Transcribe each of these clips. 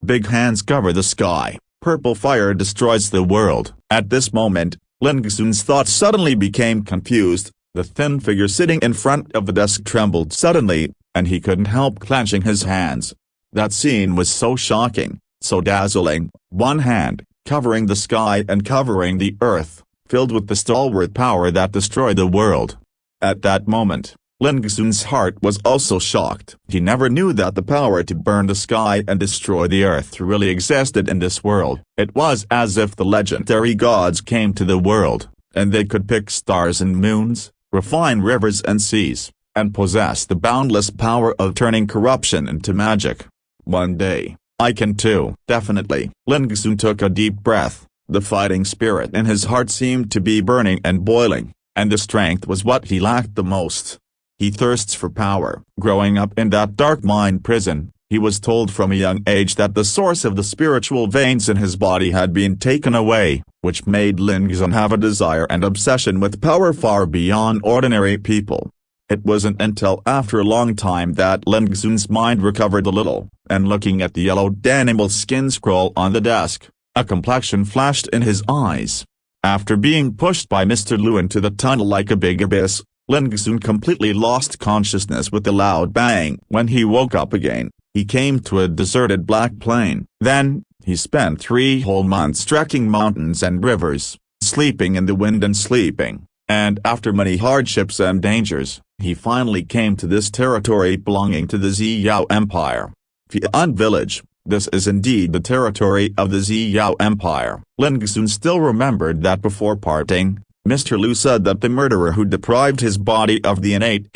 Big hands cover the sky, purple fire destroys the world. At this moment, Lin Xun's thoughts suddenly became confused. The thin figure sitting in front of the desk trembled suddenly, and he couldn't help clenching his hands. That scene was so shocking, so dazzling, one hand, covering the sky and covering the earth, filled with the stalwart power that destroyed the world. At that moment, Lin Xun's heart was also shocked. He never knew that the power to burn the sky and destroy the earth really existed in this world. It was as if the legendary gods came to the world, and they could pick stars and moons, refine rivers and seas, and possess the boundless power of turning corruption into magic. One day, I can too. Definitely. Lin Xun took a deep breath. The fighting spirit in his heart seemed to be burning and boiling, and the strength was what he lacked the most. He thirsts for power. Growing up in that dark mine prison, he was told from a young age that the source of the spiritual veins in his body had been taken away, which made Lin Xun have a desire and obsession with power far beyond ordinary people. It wasn't until after a long time that Lin Xun's mind recovered a little, and looking at the yellowed animal skin scroll on the desk, a complexion flashed in his eyes. After being pushed by Mr. Lu into the tunnel like a big abyss, Lin Xun completely lost consciousness with a loud bang. When he woke up again, he came to a deserted black plain. Then, he spent 3 whole months trekking mountains and rivers, sleeping in the wind and sleeping, and after many hardships and dangers, he finally came to this territory belonging to the Ziyao Empire. Fian Village. This is indeed the territory of the Ziyao Empire. Lin Xun still remembered that before parting, Mr. Lu said that the murderer who deprived his body of the innate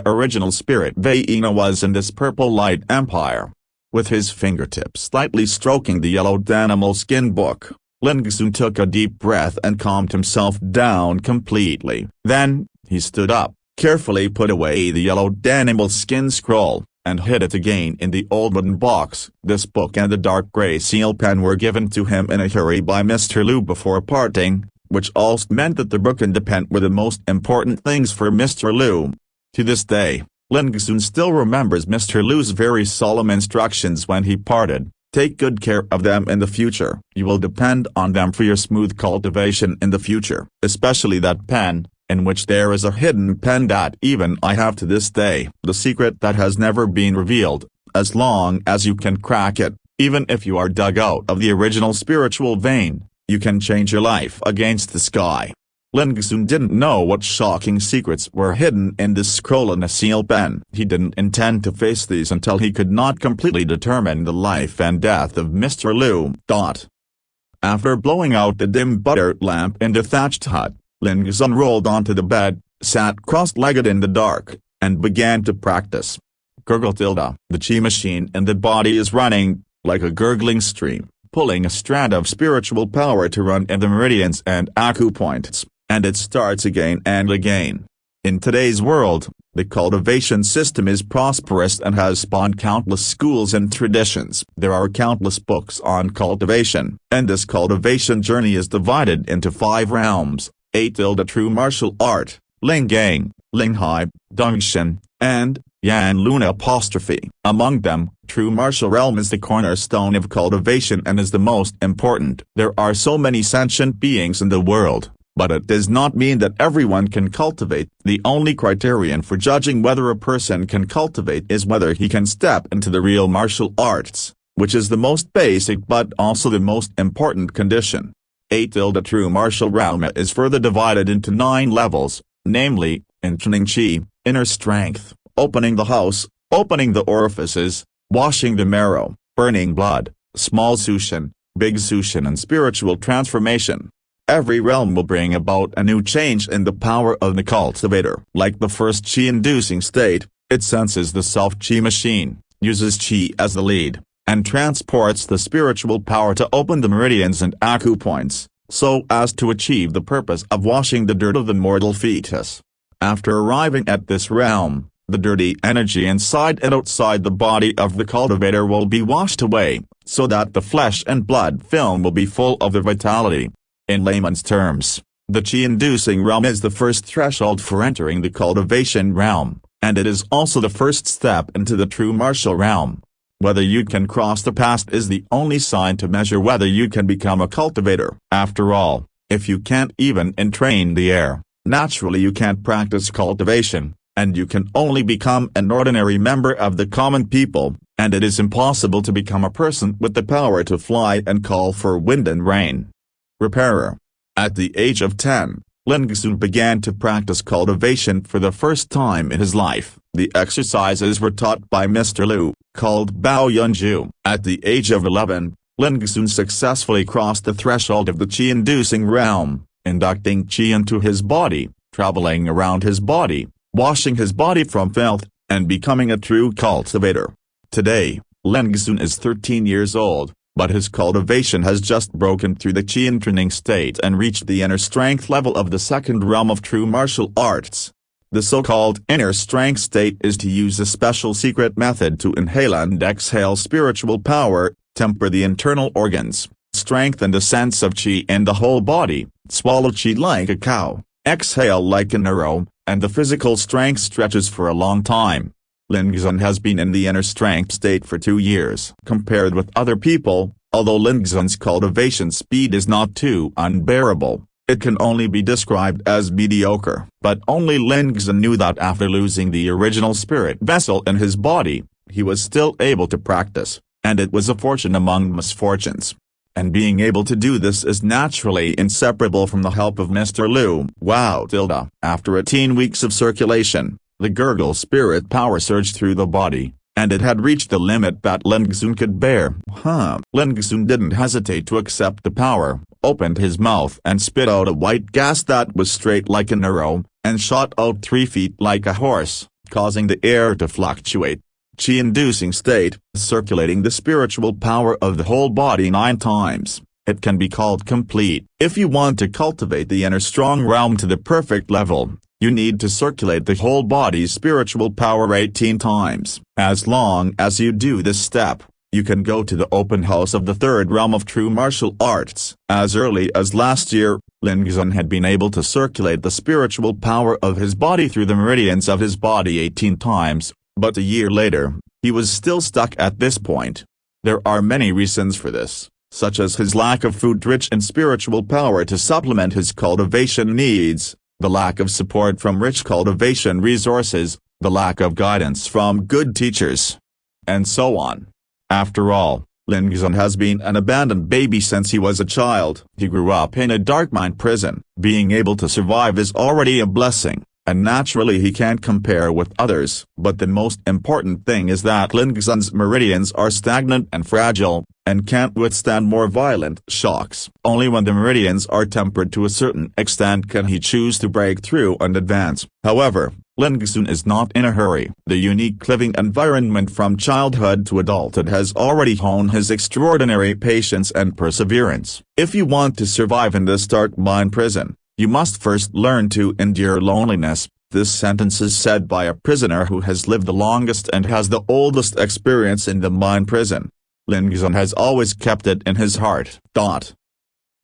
original spirit Vaina was in this purple light empire. With his fingertips slightly stroking the yellowed animal skin book, Lin Xun took a deep breath and calmed himself down completely. Then, he stood up, carefully put away the yellowed animal skin scroll, and hid it again in the old wooden box. This book and the dark gray seal pen were given to him in a hurry by Mr. Lu before parting, which also meant that the book and the pen were the most important things for Mr. Lu. To this day, Lin Xun still remembers Mr. Lu's very solemn instructions when he parted. Take good care of them in the future. You will depend on them for your smooth cultivation in the future. Especially that pen, in which there is a hidden pen that even I have to this day. The secret that has never been revealed. As long as you can crack it, even if you are dug out of the original spiritual vein, you can change your life against the sky. Lin Xun didn't know what shocking secrets were hidden in this scroll and a seal pen. He didn't intend to face these until he could not completely determine the life and death of Mr. Lu. After blowing out the dim butter lamp in the thatched hut, Lin Xun rolled onto the bed, sat cross-legged in the dark, and began to practice. Gurgle tilde. The chi machine in the body is running, like a gurgling stream, pulling a strand of spiritual power to run in the meridians and acupoints, and it starts again and again. In today's world, the cultivation system is prosperous and has spawned countless schools and traditions. There are countless books on cultivation, and this cultivation journey is divided into 5 realms, true martial art, Linggang, Linghai, Dongshan, and Yan Luna apostrophe. Among them, true martial realm is the cornerstone of cultivation and is the most important. There are so many sentient beings in the world, but it does not mean that everyone can cultivate. The only criterion for judging whether a person can cultivate is whether he can step into the real martial arts, which is the most basic but also the most important condition. True martial realm is further divided into 9 levels, namely, Intuning Chi, inner strength, opening the house, opening the orifices, washing the marrow, burning blood, small Sushin, big Sushin and spiritual transformation. Every realm will bring about a new change in the power of the cultivator. Like the first chi-inducing state, it senses the self-chi machine, uses chi as the lead, and transports the spiritual power to open the meridians and acupoints, so as to achieve the purpose of washing the dirt of the mortal fetus. After arriving at this realm, the dirty energy inside and outside the body of the cultivator will be washed away, so that the flesh and blood film will be full of the vitality. In layman's terms, the chi-inducing realm is the first threshold for entering the cultivation realm, and it is also the first step into the true martial realm. Whether you can cross the past is the only sign to measure whether you can become a cultivator. After all, if you can't even entrain the air, naturally you can't practice cultivation, and you can only become an ordinary member of the common people, and it is impossible to become a person with the power to fly and call for wind and rain. Repairer. At the age of 10, Ling Xun began to practice cultivation for the first time in his life. The exercises were taught by Mr. Liu, called Bao Yunju. At the age of 11, Ling Xun successfully crossed the threshold of the qi-inducing realm, inducting qi into his body, traveling around his body, washing his body from filth, and becoming a true cultivator. Today, Ling Xun is 13 years old, but his cultivation has just broken through the qi-entraining state and reached the inner strength level of the second realm of true martial arts. The so-called inner strength state is to use a special secret method to inhale and exhale spiritual power, temper the internal organs, strengthen the sense of qi in the whole body, swallow qi like a cow, exhale like an arrow, and the physical strength stretches for a long time. Ling Xun has been in the inner strength state for 2 years. Compared with other people, although Ling Xun's cultivation speed is not too unbearable, it can only be described as mediocre. But only Ling Xun knew that after losing the original spirit vessel in his body, he was still able to practice, and it was a fortune among misfortunes. And being able to do this is naturally inseparable from the help of Mr. Liu. Wow! After 18 weeks of circulation, the gurgle spirit power surged through the body, and it had reached the limit that Ling Xun could bear. Ling Xun didn't hesitate to accept the power, opened his mouth and spit out a white gas that was straight like an arrow, and shot out 3 feet like a horse, causing the air to fluctuate. Qi-inducing state, circulating the spiritual power of the whole body 9 times. It can be called complete. If you want to cultivate the inner strong realm to the perfect level, you need to circulate the whole body's spiritual power 18 times. As long as you do this step, you can go to the open house of the third realm of true martial arts. As early as last year, Ling Xun had been able to circulate the spiritual power of his body through the meridians of his body 18 times, but a year later, he was still stuck at this point. There are many reasons for this, such as his lack of food rich in spiritual power to supplement his cultivation needs, the lack of support from rich cultivation resources, the lack of guidance from good teachers, and so on. After all, Ling Xun has been an abandoned baby since he was a child. He grew up in a dark mine prison. Being able to survive is already a blessing, and naturally he can't compare with others. But the most important thing is that Ling Xun's meridians are stagnant and fragile, and can't withstand more violent shocks. Only when the meridians are tempered to a certain extent can he choose to break through and advance. However, Ling Xun is not in a hurry. The unique living environment from childhood to adulthood has already honed his extraordinary patience and perseverance. If you want to survive in this dark mine prison, you must first learn to endure loneliness. This sentence is said by a prisoner who has lived the longest and has the oldest experience in the mine prison. Ling Xun has always kept it in his heart.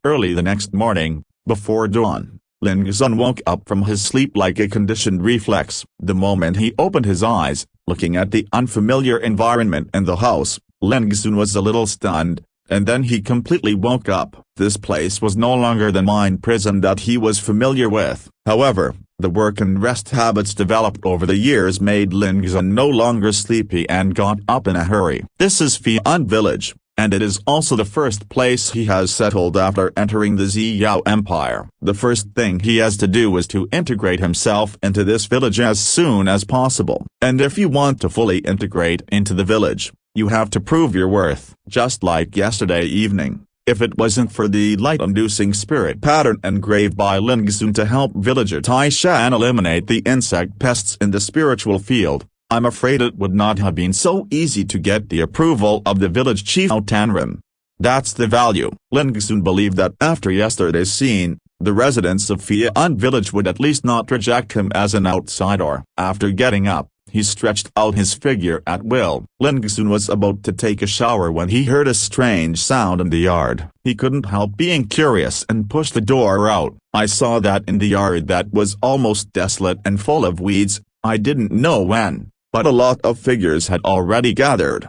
Early the next morning, before dawn, Ling Xun woke up from his sleep like a conditioned reflex. The moment he opened his eyes, looking at the unfamiliar environment in the house, Ling Xun was a little stunned, and then he completely woke up. This place was no longer the mine prison that he was familiar with. However, the work and rest habits developed over the years made Ling Xun no longer sleepy and got up in a hurry. This is Fian village, and it is also the first place he has settled after entering the Ziyao Empire. The first thing he has to do is to integrate himself into this village as soon as possible. And if you want to fully integrate into the village, you have to prove your worth. Just like yesterday evening, if it wasn't for the light-inducing spirit pattern engraved by Ling Xun to help villager Tai Shan eliminate the insect pests in the spiritual field, I'm afraid it would not have been so easy to get the approval of the village chief Tanren. That's the value. Ling Xun believed that after yesterday's scene, the residents of Fian village would at least not reject him as an outsider. After getting up, he stretched out his figure at will. Ling Xun was about to take a shower when he heard a strange sound in the yard. He couldn't help being curious and pushed the door out. I saw that in the yard that was almost desolate and full of weeds. I didn't know when, but a lot of figures had already gathered.